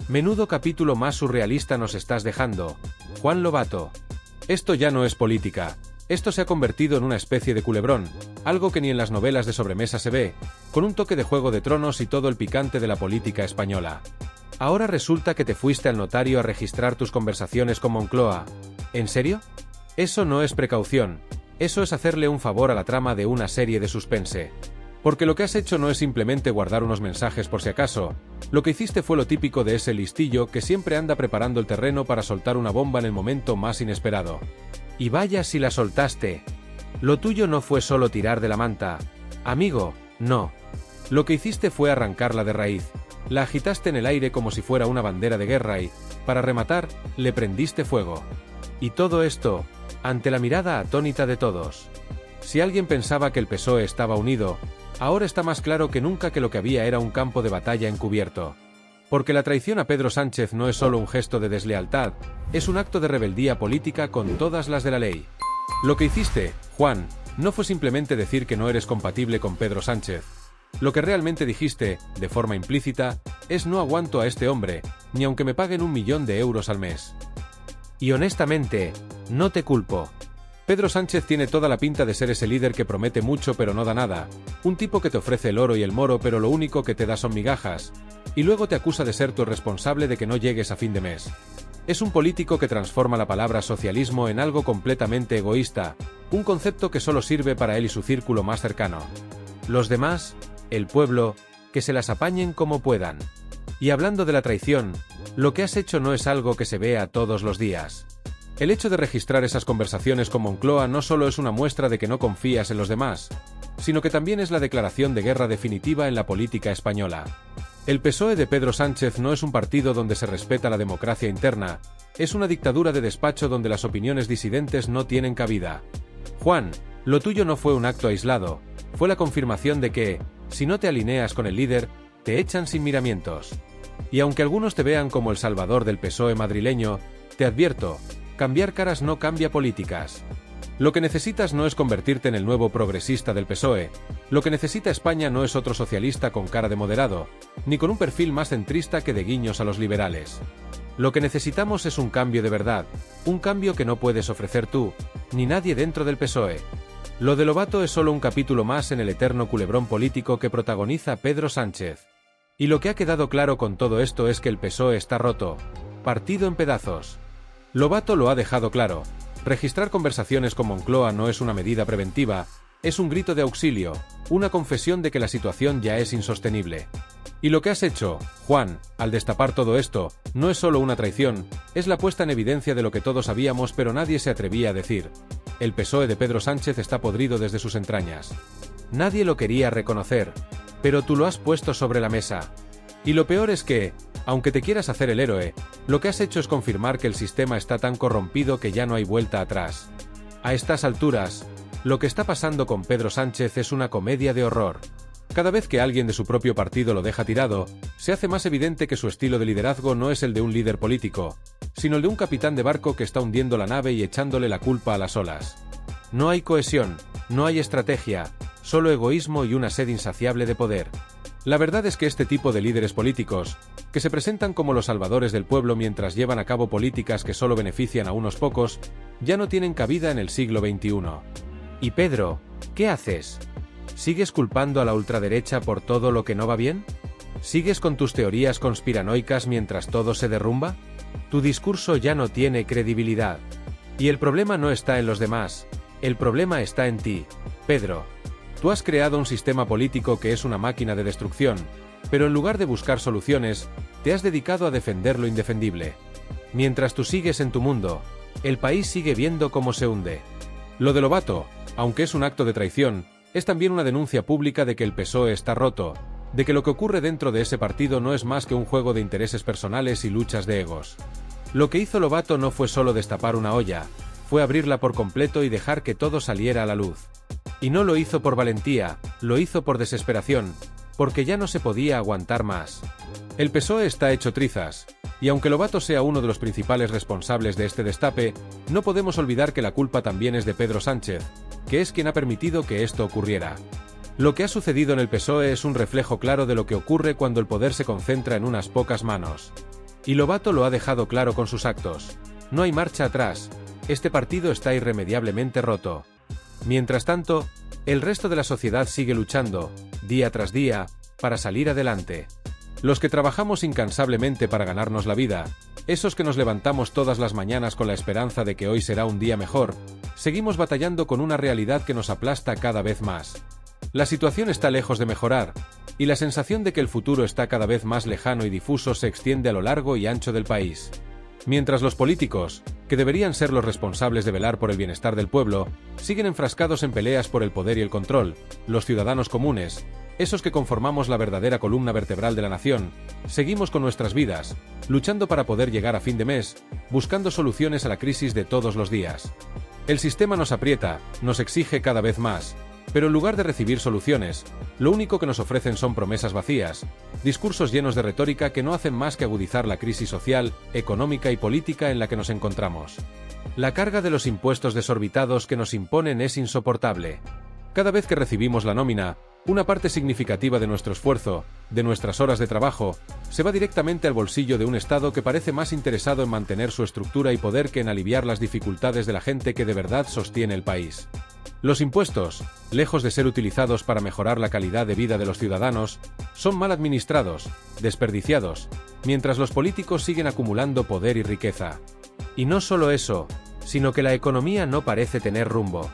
Menudo capítulo más surrealista nos estás dejando, Juan Lobato. Esto ya no es política, esto se ha convertido en una especie de culebrón, algo que ni en las novelas de sobremesa se ve, con un toque de Juego de Tronos y todo el picante de la política española. Ahora resulta que te fuiste al notario a registrar tus conversaciones con Moncloa. ¿En serio? Eso no es precaución, eso es hacerle un favor a la trama de una serie de suspense. Porque lo que has hecho no es simplemente guardar unos mensajes por si acaso, lo que hiciste fue lo típico de ese listillo que siempre anda preparando el terreno para soltar una bomba en el momento más inesperado. Y vaya si la soltaste. Lo tuyo no fue solo tirar de la manta. Amigo, no. Lo que hiciste fue arrancarla de raíz. La agitaste en el aire como si fuera una bandera de guerra y, para rematar, le prendiste fuego. Y todo esto, ante la mirada atónita de todos. Si alguien pensaba que el PSOE estaba unido, ahora está más claro que nunca que lo que había era un campo de batalla encubierto. Porque la traición a Pedro Sánchez no es solo un gesto de deslealtad, es un acto de rebeldía política con todas las de la ley. Lo que hiciste, Juan, no fue simplemente decir que no eres compatible con Pedro Sánchez. Lo que realmente dijiste, de forma implícita, es no aguanto a este hombre, ni aunque me paguen 1 millón de euros al mes. Y honestamente, no te culpo. Pedro Sánchez tiene toda la pinta de ser ese líder que promete mucho pero no da nada, un tipo que te ofrece el oro y el moro pero lo único que te da son migajas, y luego te acusa de ser tu responsable de que no llegues a fin de mes. Es un político que transforma la palabra socialismo en algo completamente egoísta, un concepto que solo sirve para él y su círculo más cercano. Los demás, el pueblo, que se las apañen como puedan. Y hablando de la traición, lo que has hecho no es algo que se vea todos los días. El hecho de registrar esas conversaciones con Moncloa no solo es una muestra de que no confías en los demás, sino que también es la declaración de guerra definitiva en la política española. El PSOE de Pedro Sánchez no es un partido donde se respeta la democracia interna, es una dictadura de despacho donde las opiniones disidentes no tienen cabida. Juan, lo tuyo no fue un acto aislado, fue la confirmación de que, si no te alineas con el líder, te echan sin miramientos. Y aunque algunos te vean como el salvador del PSOE madrileño, te advierto, cambiar caras no cambia políticas. Lo que necesitas no es convertirte en el nuevo progresista del PSOE, lo que necesita España no es otro socialista con cara de moderado, ni con un perfil más centrista que de guiños a los liberales. Lo que necesitamos es un cambio de verdad, un cambio que no puedes ofrecer tú, ni nadie dentro del PSOE. Lo de Lobato es solo un capítulo más en el eterno culebrón político que protagoniza Pedro Sánchez. Y lo que ha quedado claro con todo esto es que el PSOE está roto, partido en pedazos. Lobato lo ha dejado claro, registrar conversaciones con Moncloa no es una medida preventiva, es un grito de auxilio, una confesión de que la situación ya es insostenible. Y lo que has hecho, Juan, al destapar todo esto, no es solo una traición, es la puesta en evidencia de lo que todos sabíamos pero nadie se atrevía a decir. El PSOE de Pedro Sánchez está podrido desde sus entrañas. Nadie lo quería reconocer, pero tú lo has puesto sobre la mesa. Y lo peor es que, aunque te quieras hacer el héroe, lo que has hecho es confirmar que el sistema está tan corrompido que ya no hay vuelta atrás. A estas alturas, lo que está pasando con Pedro Sánchez es una comedia de horror. Cada vez que alguien de su propio partido lo deja tirado, se hace más evidente que su estilo de liderazgo no es el de un líder político, sino el de un capitán de barco que está hundiendo la nave y echándole la culpa a las olas. No hay cohesión, no hay estrategia, solo egoísmo y una sed insaciable de poder. La verdad es que este tipo de líderes políticos, que se presentan como los salvadores del pueblo mientras llevan a cabo políticas que solo benefician a unos pocos, ya no tienen cabida en el siglo XXI. Y Pedro, ¿qué haces? ¿Sigues culpando a la ultraderecha por todo lo que no va bien? ¿Sigues con tus teorías conspiranoicas mientras todo se derrumba? Tu discurso ya no tiene credibilidad. Y el problema no está en los demás, el problema está en ti, Pedro. Tú has creado un sistema político que es una máquina de destrucción, pero en lugar de buscar soluciones, te has dedicado a defender lo indefendible. Mientras tú sigues en tu mundo, el país sigue viendo cómo se hunde. Lo de Lobato, aunque es un acto de traición, es también una denuncia pública de que el PSOE está roto, de que lo que ocurre dentro de ese partido no es más que un juego de intereses personales y luchas de egos. Lo que hizo Lobato no fue solo destapar una olla, fue abrirla por completo y dejar que todo saliera a la luz. Y no lo hizo por valentía, lo hizo por desesperación, porque ya no se podía aguantar más. El PSOE está hecho trizas, y aunque Lobato sea uno de los principales responsables de este destape, no podemos olvidar que la culpa también es de Pedro Sánchez, que es quien ha permitido que esto ocurriera. Lo que ha sucedido en el PSOE es un reflejo claro de lo que ocurre cuando el poder se concentra en unas pocas manos. Y Lobato lo ha dejado claro con sus actos. No hay marcha atrás, este partido está irremediablemente roto. Mientras tanto, el resto de la sociedad sigue luchando, día tras día, para salir adelante. Los que trabajamos incansablemente para ganarnos la vida, esos que nos levantamos todas las mañanas con la esperanza de que hoy será un día mejor, seguimos batallando con una realidad que nos aplasta cada vez más. La situación está lejos de mejorar, y la sensación de que el futuro está cada vez más lejano y difuso se extiende a lo largo y ancho del país. Mientras los políticos, que deberían ser los responsables de velar por el bienestar del pueblo, siguen enfrascados en peleas por el poder y el control, los ciudadanos comunes, esos que conformamos la verdadera columna vertebral de la nación, seguimos con nuestras vidas, luchando para poder llegar a fin de mes, buscando soluciones a la crisis de todos los días. El sistema nos aprieta, nos exige cada vez más, pero en lugar de recibir soluciones, lo único que nos ofrecen son promesas vacías, discursos llenos de retórica que no hacen más que agudizar la crisis social, económica y política en la que nos encontramos. La carga de los impuestos desorbitados que nos imponen es insoportable. Cada vez que recibimos la nómina, una parte significativa de nuestro esfuerzo, de nuestras horas de trabajo, se va directamente al bolsillo de un Estado que parece más interesado en mantener su estructura y poder que en aliviar las dificultades de la gente que de verdad sostiene el país. Los impuestos, lejos de ser utilizados para mejorar la calidad de vida de los ciudadanos, son mal administrados, desperdiciados, mientras los políticos siguen acumulando poder y riqueza. Y no solo eso, sino que la economía no parece tener rumbo.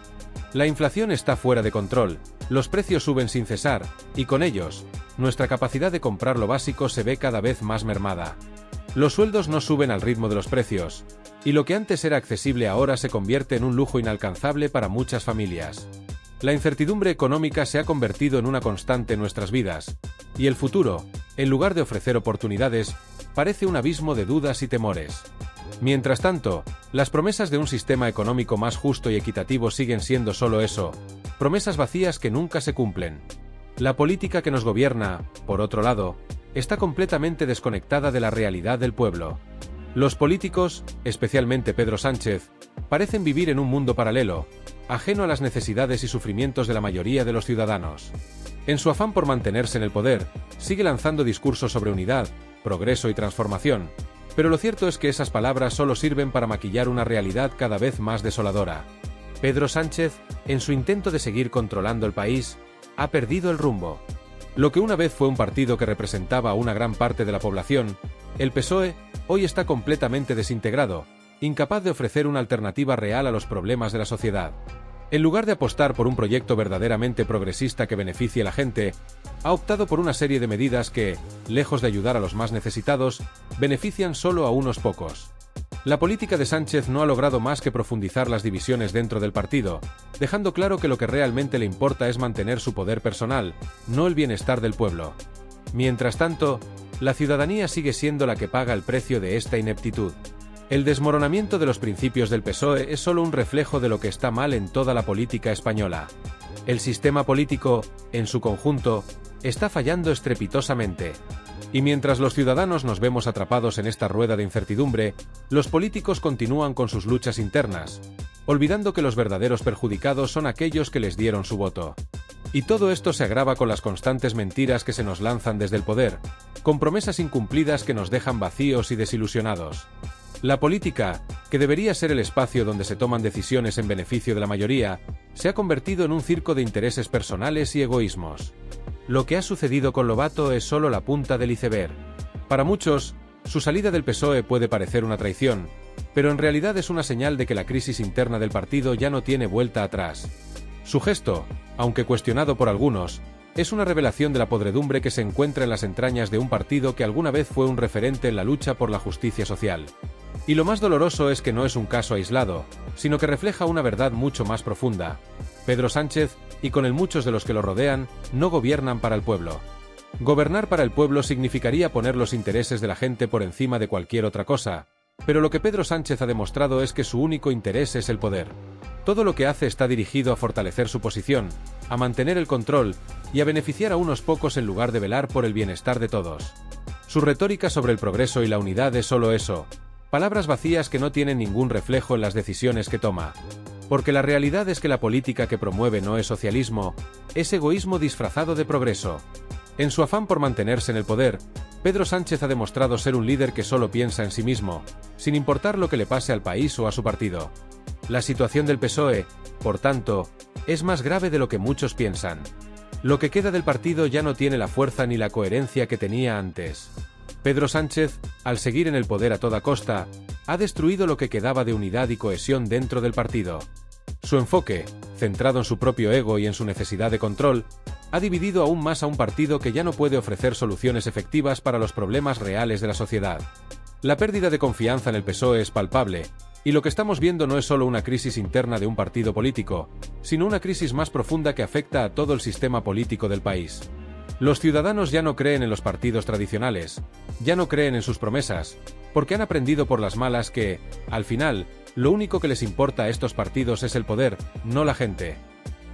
La inflación está fuera de control, los precios suben sin cesar, y con ellos, nuestra capacidad de comprar lo básico se ve cada vez más mermada. Los sueldos no suben al ritmo de los precios, y lo que antes era accesible ahora se convierte en un lujo inalcanzable para muchas familias. La incertidumbre económica se ha convertido en una constante en nuestras vidas, y el futuro, en lugar de ofrecer oportunidades, parece un abismo de dudas y temores. Mientras tanto, las promesas de un sistema económico más justo y equitativo siguen siendo solo eso, promesas vacías que nunca se cumplen. La política que nos gobierna, por otro lado, está completamente desconectada de la realidad del pueblo. Los políticos, especialmente Pedro Sánchez, parecen vivir en un mundo paralelo, ajeno a las necesidades y sufrimientos de la mayoría de los ciudadanos. En su afán por mantenerse en el poder, sigue lanzando discursos sobre unidad, progreso y transformación, pero lo cierto es que esas palabras solo sirven para maquillar una realidad cada vez más desoladora. Pedro Sánchez, en su intento de seguir controlando el país, ha perdido el rumbo. Lo que una vez fue un partido que representaba a una gran parte de la población, el PSOE, hoy está completamente desintegrado, incapaz de ofrecer una alternativa real a los problemas de la sociedad. En lugar de apostar por un proyecto verdaderamente progresista que beneficie a la gente, ha optado por una serie de medidas que, lejos de ayudar a los más necesitados, benefician solo a unos pocos. La política de Sánchez no ha logrado más que profundizar las divisiones dentro del partido, dejando claro que lo que realmente le importa es mantener su poder personal, no el bienestar del pueblo. Mientras tanto, la ciudadanía sigue siendo la que paga el precio de esta ineptitud. El desmoronamiento de los principios del PSOE es solo un reflejo de lo que está mal en toda la política española. El sistema político, en su conjunto, está fallando estrepitosamente. Y mientras los ciudadanos nos vemos atrapados en esta rueda de incertidumbre, los políticos continúan con sus luchas internas, olvidando que los verdaderos perjudicados son aquellos que les dieron su voto. Y todo esto se agrava con las constantes mentiras que se nos lanzan desde el poder, con promesas incumplidas que nos dejan vacíos y desilusionados. La política, que debería ser el espacio donde se toman decisiones en beneficio de la mayoría, se ha convertido en un circo de intereses personales y egoísmos. Lo que ha sucedido con Lobato es solo la punta del iceberg. Para muchos, su salida del PSOE puede parecer una traición, pero en realidad es una señal de que la crisis interna del partido ya no tiene vuelta atrás. Su gesto, aunque cuestionado por algunos, es una revelación de la podredumbre que se encuentra en las entrañas de un partido que alguna vez fue un referente en la lucha por la justicia social. Y lo más doloroso es que no es un caso aislado, sino que refleja una verdad mucho más profunda. Pedro Sánchez, y con él muchos de los que lo rodean, no gobiernan para el pueblo. Gobernar para el pueblo significaría poner los intereses de la gente por encima de cualquier otra cosa, pero lo que Pedro Sánchez ha demostrado es que su único interés es el poder. Todo lo que hace está dirigido a fortalecer su posición, a mantener el control y a beneficiar a unos pocos en lugar de velar por el bienestar de todos. Su retórica sobre el progreso y la unidad es solo eso, palabras vacías que no tienen ningún reflejo en las decisiones que toma. Porque la realidad es que la política que promueve no es socialismo, es egoísmo disfrazado de progreso. En su afán por mantenerse en el poder, Pedro Sánchez ha demostrado ser un líder que solo piensa en sí mismo, sin importar lo que le pase al país o a su partido. La situación del PSOE, por tanto, es más grave de lo que muchos piensan. Lo que queda del partido ya no tiene la fuerza ni la coherencia que tenía antes. Pedro Sánchez, al seguir en el poder a toda costa, ha destruido lo que quedaba de unidad y cohesión dentro del partido. Su enfoque, centrado en su propio ego y en su necesidad de control, ha dividido aún más a un partido que ya no puede ofrecer soluciones efectivas para los problemas reales de la sociedad. La pérdida de confianza en el PSOE es palpable, y lo que estamos viendo no es solo una crisis interna de un partido político, sino una crisis más profunda que afecta a todo el sistema político del país. Los ciudadanos ya no creen en los partidos tradicionales, ya no creen en sus promesas, porque han aprendido por las malas que, al final, lo único que les importa a estos partidos es el poder, no la gente.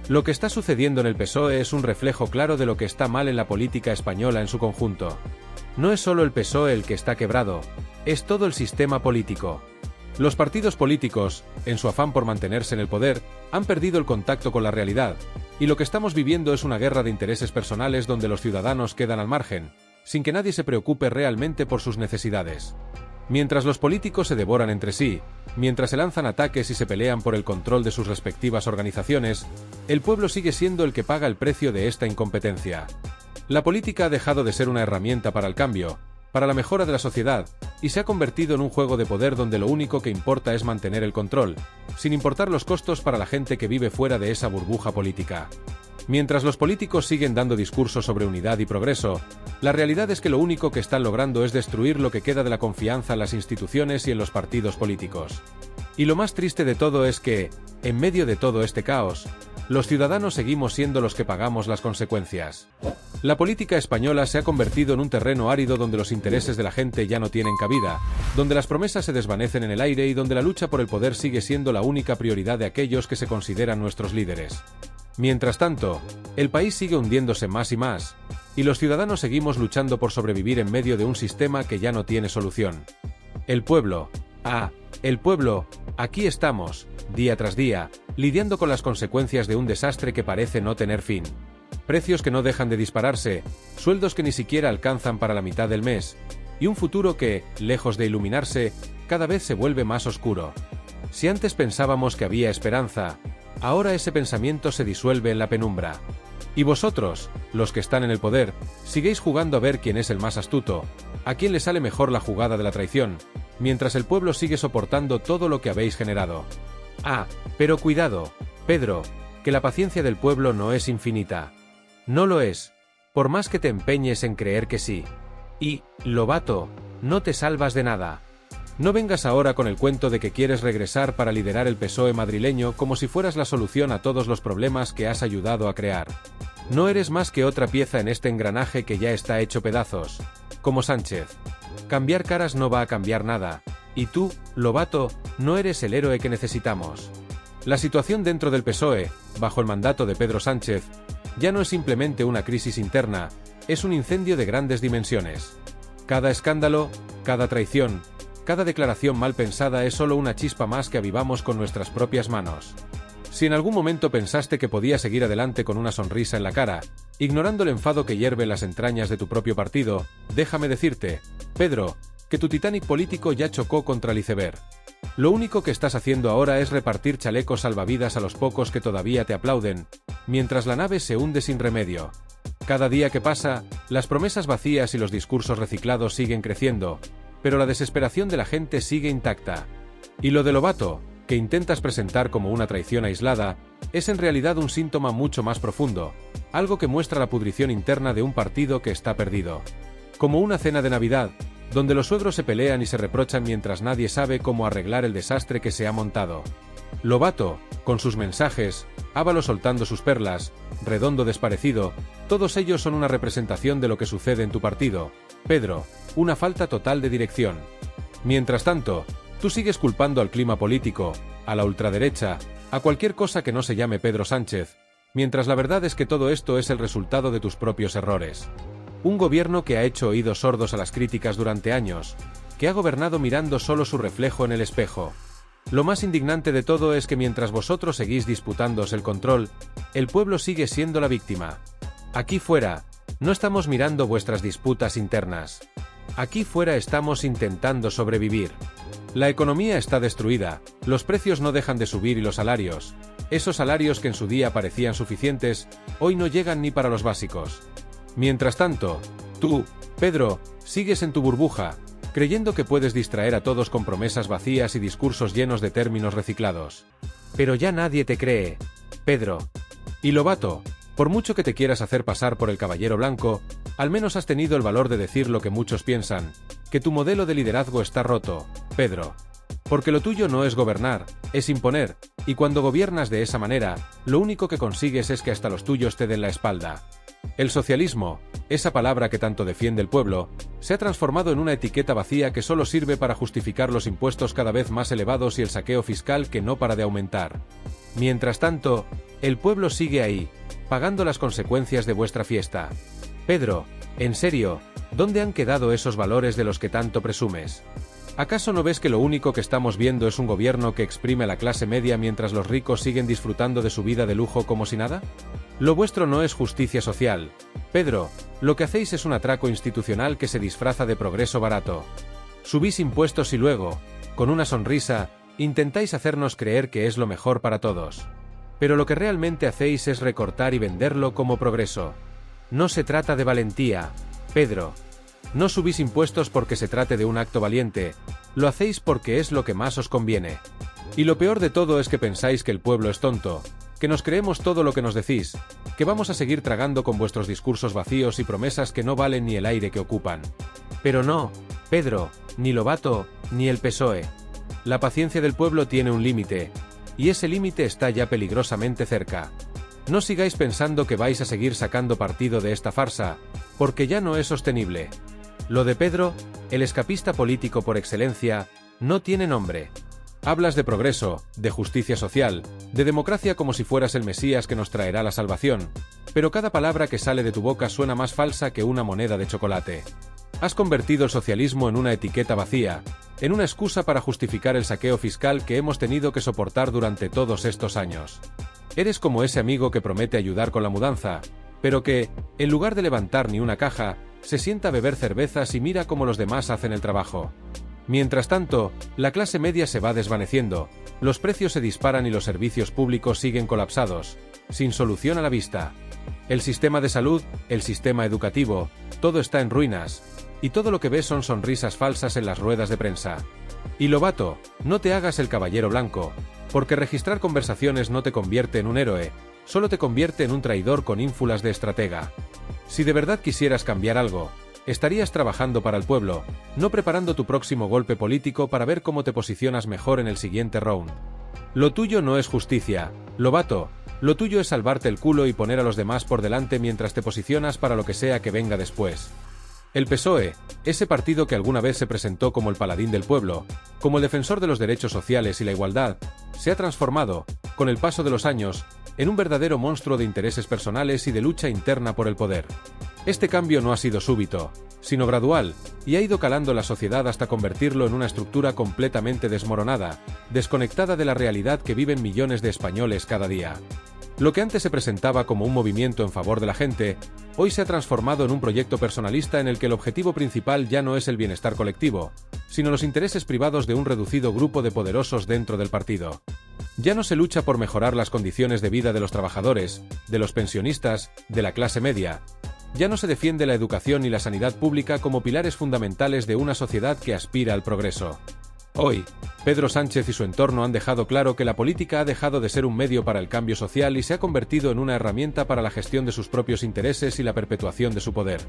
Lo que está sucediendo en el PSOE es un reflejo claro de lo que está mal en la política española en su conjunto. No es solo el PSOE el que está quebrado, es todo el sistema político. Los partidos políticos, en su afán por mantenerse en el poder, han perdido el contacto con la realidad, y lo que estamos viviendo es una guerra de intereses personales donde los ciudadanos quedan al margen, sin que nadie se preocupe realmente por sus necesidades. Mientras los políticos se devoran entre sí, mientras se lanzan ataques y se pelean por el control de sus respectivas organizaciones, el pueblo sigue siendo el que paga el precio de esta incompetencia. La política ha dejado de ser una herramienta para el cambio, para la mejora de la sociedad, y se ha convertido en un juego de poder donde lo único que importa es mantener el control, sin importar los costos para la gente que vive fuera de esa burbuja política. Mientras los políticos siguen dando discursos sobre unidad y progreso, la realidad es que lo único que están logrando es destruir lo que queda de la confianza en las instituciones y en los partidos políticos. Y lo más triste de todo es que, en medio de todo este caos, los ciudadanos seguimos siendo los que pagamos las consecuencias. La política española se ha convertido en un terreno árido donde los intereses de la gente ya no tienen cabida, donde las promesas se desvanecen en el aire y donde la lucha por el poder sigue siendo la única prioridad de aquellos que se consideran nuestros líderes. Mientras tanto, el país sigue hundiéndose más y más, y los ciudadanos seguimos luchando por sobrevivir en medio de un sistema que ya no tiene solución. El pueblo, aquí estamos, día tras día, lidiando con las consecuencias de un desastre que parece no tener fin. Precios que no dejan de dispararse, sueldos que ni siquiera alcanzan para la mitad del mes, y un futuro que, lejos de iluminarse, cada vez se vuelve más oscuro. Si antes pensábamos que había esperanza, ahora ese pensamiento se disuelve en la penumbra. Y vosotros, los que están en el poder, siguéis jugando a ver quién es el más astuto, a quién le sale mejor la jugada de la traición, mientras el pueblo sigue soportando todo lo que habéis generado. Pero cuidado, Pedro, que la paciencia del pueblo no es infinita. No lo es, por más que te empeñes en creer que sí. Y, Lobato, no te salvas de nada. No vengas ahora con el cuento de que quieres regresar para liderar el PSOE madrileño como si fueras la solución a todos los problemas que has ayudado a crear. No eres más que otra pieza en este engranaje que ya está hecho pedazos, como Sánchez. Cambiar caras no va a cambiar nada, y tú, Lobato, no eres el héroe que necesitamos. La situación dentro del PSOE, bajo el mandato de Pedro Sánchez, ya no es simplemente una crisis interna, es un incendio de grandes dimensiones. Cada escándalo, cada traición, cada declaración mal pensada es solo una chispa más que avivamos con nuestras propias manos. Si en algún momento pensaste que podías seguir adelante con una sonrisa en la cara, ignorando el enfado que hierve en las entrañas de tu propio partido, déjame decirte, Pedro, que tu Titanic político ya chocó contra el iceberg. Lo único que estás haciendo ahora es repartir chalecos salvavidas a los pocos que todavía te aplauden, mientras la nave se hunde sin remedio. Cada día que pasa, las promesas vacías y los discursos reciclados siguen creciendo, pero la desesperación de la gente sigue intacta. Y lo de Lobato, que intentas presentar como una traición aislada, es en realidad un síntoma mucho más profundo, algo que muestra la pudrición interna de un partido que está perdido. Como una cena de Navidad, donde los suegros se pelean y se reprochan mientras nadie sabe cómo arreglar el desastre que se ha montado. Lobato, con sus mensajes, Ábalos soltando sus perlas, Redondo desparecido, todos ellos son una representación de lo que sucede en tu partido, Pedro, una falta total de dirección. Mientras tanto, tú sigues culpando al clima político, a la ultraderecha, a cualquier cosa que no se llame Pedro Sánchez, mientras la verdad es que todo esto es el resultado de tus propios errores. Un gobierno que ha hecho oídos sordos a las críticas durante años, que ha gobernado mirando solo su reflejo en el espejo. Lo más indignante de todo es que mientras vosotros seguís disputándoos el control, el pueblo sigue siendo la víctima. Aquí fuera, No estamos mirando vuestras disputas internas. Aquí fuera estamos intentando sobrevivir. La economía está destruida, los precios no dejan de subir y los salarios, esos salarios que en su día parecían suficientes, hoy no llegan ni para los básicos. Mientras tanto, tú, Pedro, sigues en tu burbuja, creyendo que puedes distraer a todos con promesas vacías y discursos llenos de términos reciclados. Pero ya nadie te cree, Pedro. Y Lobato, por mucho que te quieras hacer pasar por el caballero blanco, al menos has tenido el valor de decir lo que muchos piensan, que tu modelo de liderazgo está roto, Pedro. Porque lo tuyo no es gobernar, es imponer, y cuando gobiernas de esa manera, lo único que consigues es que hasta los tuyos te den la espalda. El socialismo, esa palabra que tanto defiende el pueblo, se ha transformado en una etiqueta vacía que solo sirve para justificar los impuestos cada vez más elevados y el saqueo fiscal que no para de aumentar. Mientras tanto, el pueblo sigue ahí, pagando las consecuencias de vuestra fiesta. Pedro, en serio, ¿dónde han quedado esos valores de los que tanto presumes? ¿Acaso no ves que lo único que estamos viendo es un gobierno que exprime a la clase media mientras los ricos siguen disfrutando de su vida de lujo como si nada? Lo vuestro no es justicia social, Pedro, lo que hacéis es un atraco institucional que se disfraza de progreso barato. Subís impuestos y luego, con una sonrisa, intentáis hacernos creer que es lo mejor para todos. Pero lo que realmente hacéis es recortar y venderlo como progreso. No se trata de valentía, Pedro. No subís impuestos porque se trate de un acto valiente, lo hacéis porque es lo que más os conviene. Y lo peor de todo es que pensáis que el pueblo es tonto, que nos creemos todo lo que nos decís, que vamos a seguir tragando con vuestros discursos vacíos y promesas que no valen ni el aire que ocupan. Pero no, Pedro, ni Lobato, ni el PSOE. La paciencia del pueblo tiene un límite, y ese límite está ya peligrosamente cerca. No sigáis pensando que vais a seguir sacando partido de esta farsa, porque ya no es sostenible. Lo de Pedro, el escapista político por excelencia, no tiene nombre. Hablas de progreso, de justicia social, de democracia como si fueras el Mesías que nos traerá la salvación, pero cada palabra que sale de tu boca suena más falsa que una moneda de chocolate. Has convertido el socialismo en una etiqueta vacía, en una excusa para justificar el saqueo fiscal que hemos tenido que soportar durante todos estos años. Eres como ese amigo que promete ayudar con la mudanza, pero que, en lugar de levantar ni una caja, se sienta a beber cervezas y mira cómo los demás hacen el trabajo. Mientras tanto, la clase media se va desvaneciendo, los precios se disparan y los servicios públicos siguen colapsados, sin solución a la vista. El sistema de salud, el sistema educativo, todo está en ruinas, y todo lo que ves son sonrisas falsas en las ruedas de prensa. Y Lobato, no te hagas el caballero blanco, porque registrar conversaciones no te convierte en un héroe, solo te convierte en un traidor con ínfulas de estratega. Si de verdad quisieras cambiar algo, estarías trabajando para el pueblo, no preparando tu próximo golpe político para ver cómo te posicionas mejor en el siguiente round. Lo tuyo no es justicia, Lobato, lo tuyo es salvarte el culo y poner a los demás por delante mientras te posicionas para lo que sea que venga después. El PSOE, ese partido que alguna vez se presentó como el paladín del pueblo, como el defensor de los derechos sociales y la igualdad, se ha transformado, con el paso de los años, en un verdadero monstruo de intereses personales y de lucha interna por el poder. Este cambio no ha sido súbito, sino gradual, y ha ido calando la sociedad hasta convertirlo en una estructura completamente desmoronada, desconectada de la realidad que viven millones de españoles cada día. Lo que antes se presentaba como un movimiento en favor de la gente, hoy se ha transformado en un proyecto personalista en el que el objetivo principal ya no es el bienestar colectivo, sino los intereses privados de un reducido grupo de poderosos dentro del partido. Ya no se lucha por mejorar las condiciones de vida de los trabajadores, de los pensionistas, de la clase media. Ya no se defiende la educación y la sanidad pública como pilares fundamentales de una sociedad que aspira al progreso. Hoy, Pedro Sánchez y su entorno han dejado claro que la política ha dejado de ser un medio para el cambio social y se ha convertido en una herramienta para la gestión de sus propios intereses y la perpetuación de su poder.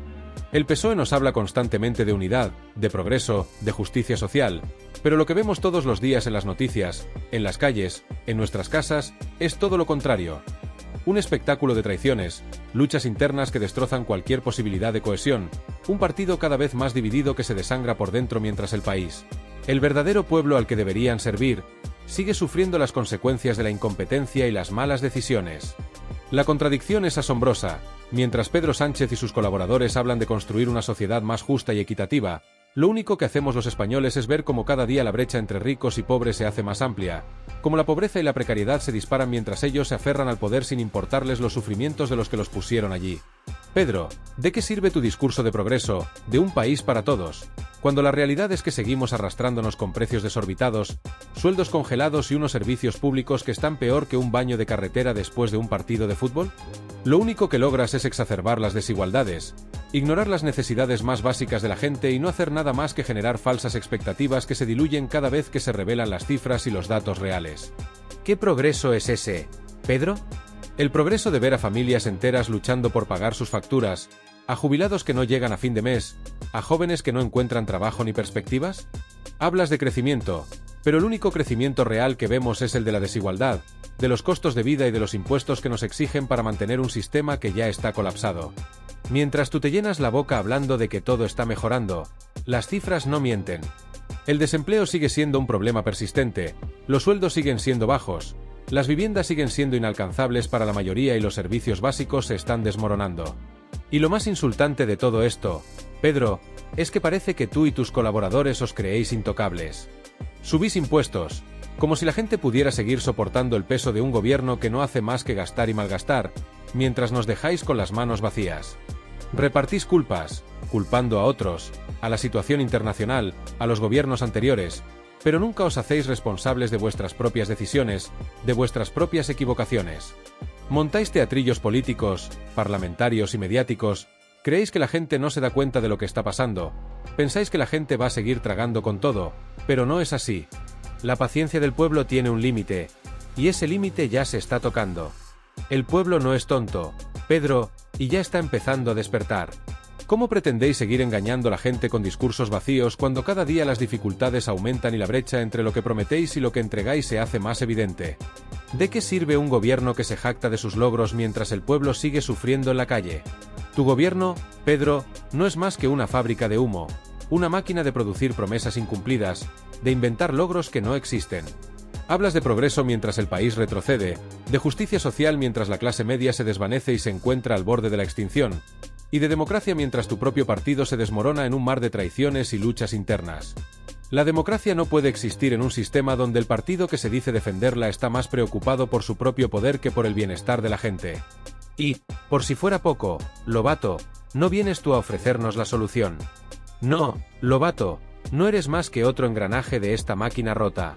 El PSOE nos habla constantemente de unidad, de progreso, de justicia social, pero lo que vemos todos los días en las noticias, en las calles, en nuestras casas, es todo lo contrario. Un espectáculo de traiciones, luchas internas que destrozan cualquier posibilidad de cohesión, un partido cada vez más dividido que se desangra por dentro mientras el país, el verdadero pueblo al que deberían servir, sigue sufriendo las consecuencias de la incompetencia y las malas decisiones. La contradicción es asombrosa. Mientras Pedro Sánchez y sus colaboradores hablan de construir una sociedad más justa y equitativa, Lo único que hacemos los españoles es ver cómo cada día la brecha entre ricos y pobres se hace más amplia, cómo la pobreza y la precariedad se disparan mientras ellos se aferran al poder sin importarles los sufrimientos de los que los pusieron allí. Pedro, ¿de qué sirve tu discurso de progreso, de un país para todos, cuando la realidad es que seguimos arrastrándonos con precios desorbitados, sueldos congelados y unos servicios públicos que están peor que un baño de carretera después de un partido de fútbol? Lo único que logras es exacerbar las desigualdades, ignorar las necesidades más básicas de la gente y no hacer nada más que generar falsas expectativas que se diluyen cada vez que se revelan las cifras y los datos reales. ¿Qué progreso es ese, Pedro? El progreso de ver a familias enteras luchando por pagar sus facturas, a jubilados que no llegan a fin de mes, a jóvenes que no encuentran trabajo ni perspectivas. Hablas de crecimiento, pero el único crecimiento real que vemos es el de la desigualdad, de los costos de vida y de los impuestos que nos exigen para mantener un sistema que ya está colapsado. Mientras tú te llenas la boca hablando de que todo está mejorando, las cifras no mienten. El desempleo sigue siendo un problema persistente, los sueldos siguen siendo bajos, las viviendas siguen siendo inalcanzables para la mayoría y los servicios básicos se están desmoronando. Y lo más insultante de todo esto, Pedro, es que parece que tú y tus colaboradores os creéis intocables. Subís impuestos, como si la gente pudiera seguir soportando el peso de un gobierno que no hace más que gastar y malgastar, mientras nos dejáis con las manos vacías. Repartís culpas, culpando a otros, a la situación internacional, a los gobiernos anteriores, pero nunca os hacéis responsables de vuestras propias decisiones, de vuestras propias equivocaciones. Montáis teatrillos políticos, parlamentarios y mediáticos, creéis que la gente no se da cuenta de lo que está pasando, pensáis que la gente va a seguir tragando con todo, pero no es así. La paciencia del pueblo tiene un límite, y ese límite ya se está tocando. El pueblo no es tonto, Pedro, y ya está empezando a despertar. ¿Cómo pretendéis seguir engañando a la gente con discursos vacíos cuando cada día las dificultades aumentan y la brecha entre lo que prometéis y lo que entregáis se hace más evidente? ¿De qué sirve un gobierno que se jacta de sus logros mientras el pueblo sigue sufriendo en la calle? Tu gobierno, Pedro, no es más que una fábrica de humo, una máquina de producir promesas incumplidas, de inventar logros que no existen. Hablas de progreso mientras el país retrocede, de justicia social mientras la clase media se desvanece y se encuentra al borde de la extinción, y de democracia mientras tu propio partido se desmorona en un mar de traiciones y luchas internas. La democracia no puede existir en un sistema donde el partido que se dice defenderla está más preocupado por su propio poder que por el bienestar de la gente. Y, por si fuera poco, Lobato, ¿no vienes tú a ofrecernos la solución? No, Lobato, no eres más que otro engranaje de esta máquina rota.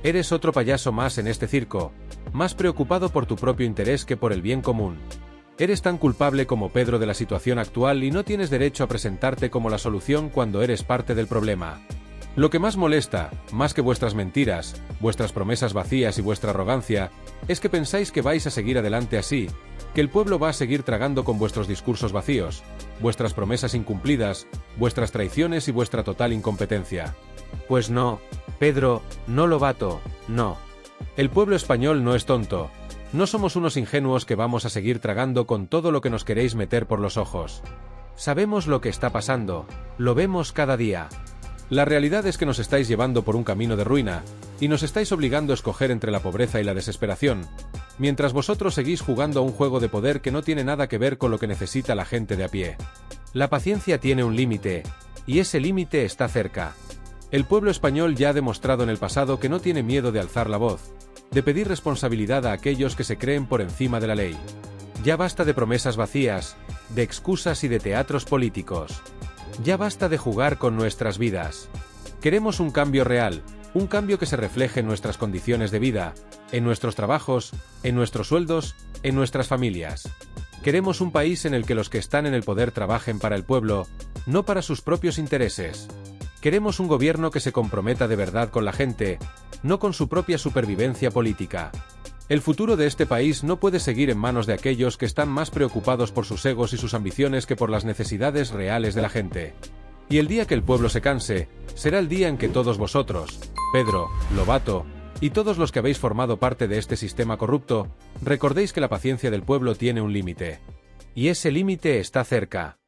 Eres otro payaso más en este circo, más preocupado por tu propio interés que por el bien común. Eres tan culpable como Pedro de la situación actual y no tienes derecho a presentarte como la solución cuando eres parte del problema. Lo que más molesta, más que vuestras mentiras, vuestras promesas vacías y vuestra arrogancia, es que pensáis que vais a seguir adelante así, que el pueblo va a seguir tragando con vuestros discursos vacíos, vuestras promesas incumplidas, vuestras traiciones y vuestra total incompetencia. Pues no, Pedro, no Lobato, no. El pueblo español no es tonto. No somos unos ingenuos que vamos a seguir tragando con todo lo que nos queréis meter por los ojos. Sabemos lo que está pasando, lo vemos cada día. La realidad es que nos estáis llevando por un camino de ruina, y nos estáis obligando a escoger entre la pobreza y la desesperación, mientras vosotros seguís jugando a un juego de poder que no tiene nada que ver con lo que necesita la gente de a pie. La paciencia tiene un límite, y ese límite está cerca. El pueblo español ya ha demostrado en el pasado que no tiene miedo de alzar la voz, de pedir responsabilidad a aquellos que se creen por encima de la ley. Ya basta de promesas vacías, de excusas y de teatros políticos. Ya basta de jugar con nuestras vidas. Queremos un cambio real, un cambio que se refleje en nuestras condiciones de vida, en nuestros trabajos, en nuestros sueldos, en nuestras familias. Queremos un país en el que los que están en el poder trabajen para el pueblo, no para sus propios intereses. Queremos un gobierno que se comprometa de verdad con la gente, no con su propia supervivencia política. El futuro de este país no puede seguir en manos de aquellos que están más preocupados por sus egos y sus ambiciones que por las necesidades reales de la gente. Y el día que el pueblo se canse, será el día en que todos vosotros, Pedro, Lobato, y todos los que habéis formado parte de este sistema corrupto, recordéis que la paciencia del pueblo tiene un límite. Y ese límite está cerca.